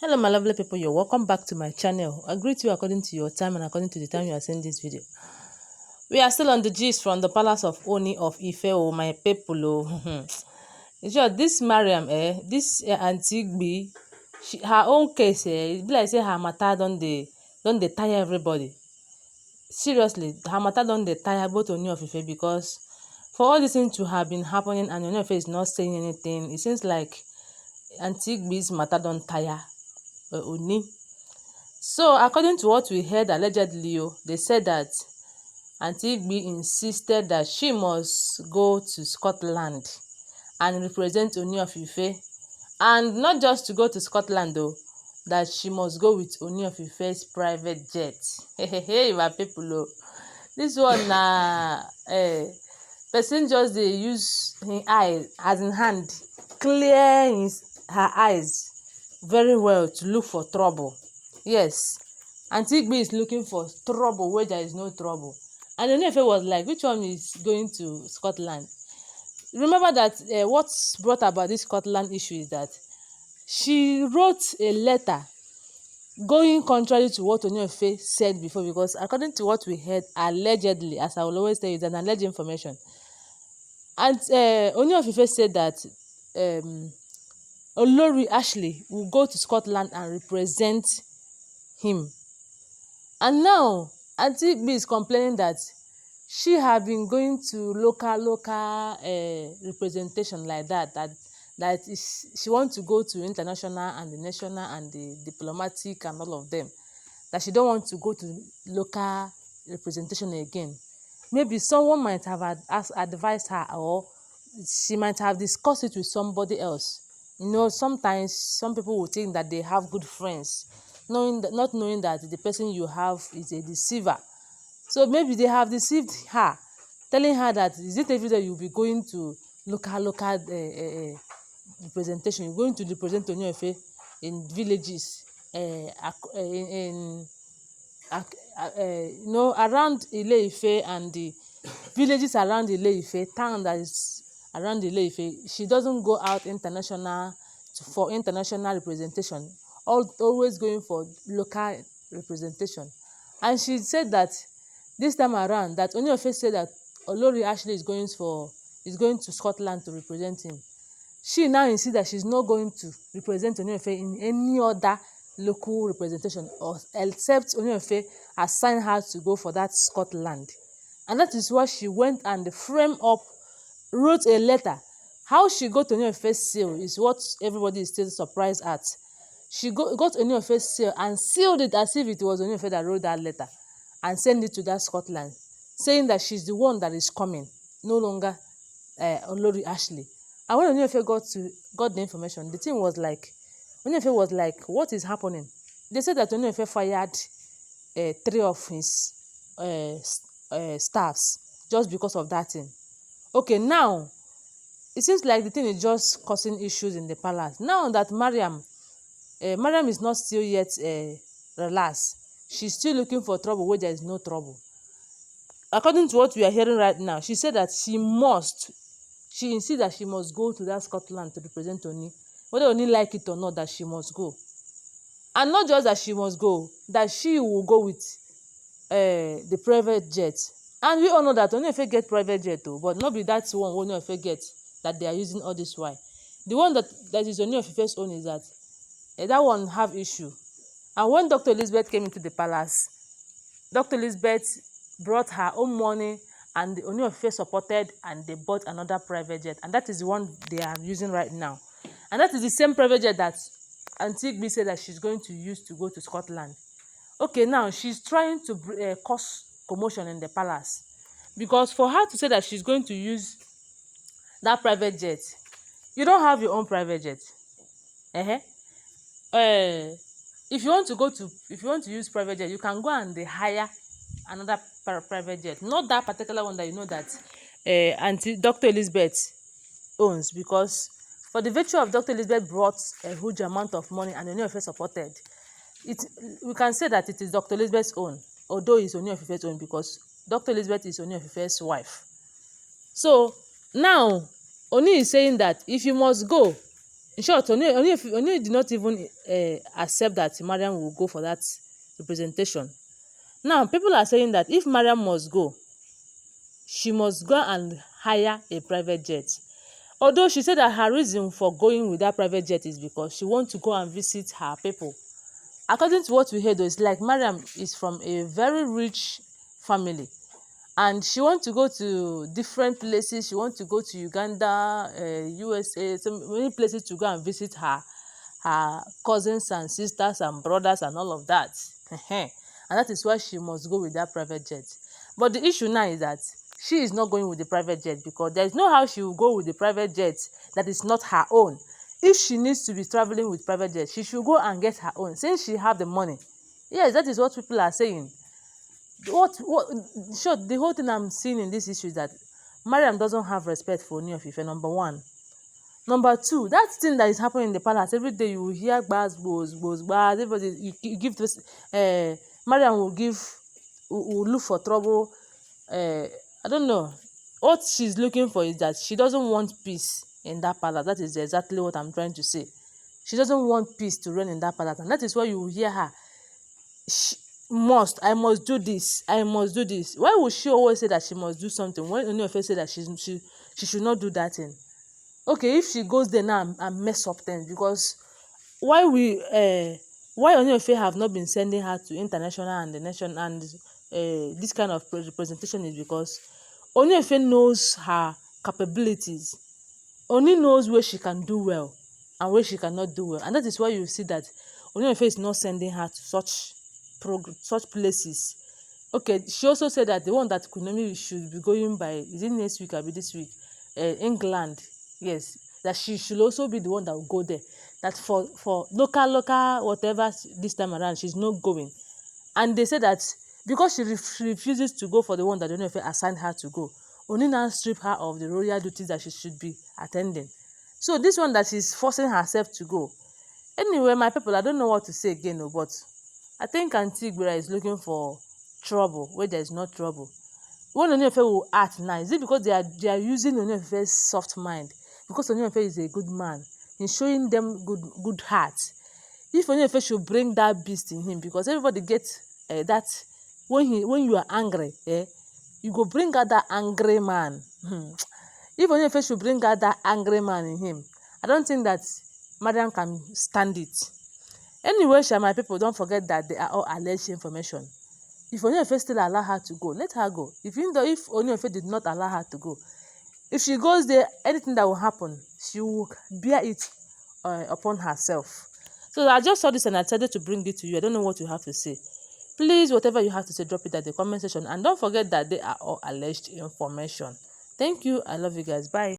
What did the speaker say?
Hello my lovely people, you're welcome back to my channel. I greet you according to your time and according to the time you are seeing this video. We are still on the gist from the palace of Ooni of Ife, oh my people. Oh. In short, this Mariam, this Aunty Igbi, her own case, it be like say her matter don't they tire everybody. Seriously, her matter don't they tire both Ooni of Ife, because for all this thing to have been happening and Ooni of Ife is not saying anything, it seems like Aunty Igbi's matter don't tire Ooni. So, according to what we heard allegedly, they said that Aunty Igbi insisted that she must go to Scotland and represent Ooni of Ife. And not just to go to Scotland though, that she must go with Ooni of Ife's private jet. Hey, my people, oh. This one na person just dey use him eye as in hand clear her eyes very well to look for trouble. Yes, Aunty Igbi is looking for trouble where there is no trouble. And Ooni of Ife was like, which one is going to Scotland? Remember that what brought about this Scotland issue is that she wrote a letter going contrary to what Ooni of Ife said before, because according to what we heard allegedly, as I will always tell you, it's an alleged information. And Ooni of Ife said that Olories Ashley will go to Scotland and represent him. And now Aunty Igbi is complaining that she have been going to local representation like that she wants to go to international and the national and the diplomatic and all of them, that she don't want to go to local representation again. Maybe someone might have advised her, or she might have discussed it with somebody else. You know, sometimes some people will think that they have good friends, not knowing that the person you have is a deceiver. So maybe they have deceived her, telling her that is it every day you'll be going to local representation, you're going to represent Ooni of Ife in villages, you know, around Ile-Ife and the villages around Ile-Ife, town that is around Ile-Ife. She doesn't go out international for international representation, always going for local representation. And she said that this time around, that Ooni of Ife said that Olories Ashley is going to Scotland to represent him. She now insists that she's not going to represent Ooni of Ife in any other local representation, or except Ooni of Ife assigned her to go for that Scotland. And that is why she went and wrote a letter. How she got Ooni of Ife's seal is what everybody is still surprised at. She got Ooni of Ife's seal and sealed it as if it was Ooni of Ife that wrote that letter, and send it to that Scotland, saying that she's the one that is coming, no longer Olories Ashley. And when Ooni of Ife got the information, the thing was like, Ooni of Ife was like, what is happening? They said that Ooni of Ife fired 3 of his staffs just because of that thing. Okay, now it seems like the thing is just causing issues in the palace. Now that Mariam is not still yet relaxed, she's still looking for trouble where there is no trouble. According to what we are hearing right now, she said that she insists that she must go to that Scotland to represent Ooni, whether Ooni like it or not, that she must go. And not just that she must go, that she will go with the private jet. And we all know that Ooni of Ife get private jet too, but not be that one Ooni of Ife get that they are using all this while. The one that is Ooni of Ife's own is that that one have issue. And when Dr. Elizabeth came into the palace, Dr. Elizabeth brought her own money, and the Ooni of Ife supported, and they bought another private jet. And that is the one they are using right now. And that is the same private jet that Aunty Igbi said that she's going to use to go to Scotland. Okay, now she's trying to cause commotion in the palace. Because for her to say that she's going to use that private jet, you don't have your own private jet. If you want to use private jet, you can go and hire another private jet, not that particular one that you know that Dr. Elizabeth owns, because for the virtue of Dr. Elizabeth brought a huge amount of money and Ooni of Ife supported it, we can say that it is Dr. Elizabeth's own, although it's Ooni of Ife's own, because Dr. Elizabeth is Ooni of Ife's wife. So now Ooni is saying that if you must go, In short, Ooni did not even accept that Mariam will go for that representation. Now, people are saying that if Mariam must go, she must go and hire a private jet. Although she said that her reason for going with that private jet is because she wants to go and visit her people. According to what we heard, though, it's like Mariam is from a very rich family, and she wants to go to different places. She wants to go to Uganda, USA, so many places to go and visit her cousins and sisters and brothers and all of that. And that is why she must go with that private jet. But the issue now is that she is not going with the private jet, because there is no how she will go with the private jet that is not her own. If she needs to be traveling with private jet, she should go and get her own, since she have the money. Yes, that is what people are saying. What sure, the whole thing I'm seeing in this issue is that Mariam doesn't have respect for Ooni of Ife, number one. Number two, that thing that is happening in the palace, every day you will hear gbas, gbos, everybody, you give this, Mariam will look for trouble. I don't know. What she's looking for is that she doesn't want peace in that palace. That is exactly what I'm trying to say. She doesn't want peace to reign in that palace, and that is why you will hear her. I must do this, I must do this. Why would she always say that she must do something when Ooni of Ife say that she should not do that thing? Okay, if she goes there now and mess up things, because why Ooni of Ife have not been sending her to international and the nation and this kind of representation is because Ooni of Ife knows her capabilities. Ooni knows where she can do well and where she cannot do well, and that is why you see that Ooni of Ife is not sending her to such places. Okay, she also said that the one that QueenNaomi should be going by, is it next week or be this week? England, yes, that she should also be the one that will go there. That for local whatever this time around, she's not going. And they said that because she refuses to go for the one that Ooni of Ife assigned her to go, Ooni now strip her of the royal duties that she should be attending. So this one that she's forcing herself to go. Anyway, my people, I don't know what to say again, but I think Anty is looking for trouble where there is no trouble. When Ooni of Ife will act now, is it because they are using Ooni of Ife's soft mind? Because Ooni of Ife is a good man, he's showing them good heart. If Ooni of Ife should bring that beast in him, because everybody gets that when you are angry, you go bring out that angry man. If Ooni of Ife should bring out that angry man in him, I don't think that Mariam can stand it. Anyway, my people, don't forget that they are all alleged information. If Ooni of Ife still allow her to go, let her go. If Ooni of Ife did not allow her to go, if she goes there, anything that will happen, she will bear it upon herself. So I just saw this and I decided to bring it to you. I don't know what you have to say. Please, whatever you have to say, drop it at the comment section. And don't forget that they are all alleged information. Thank you. I love you guys. Bye.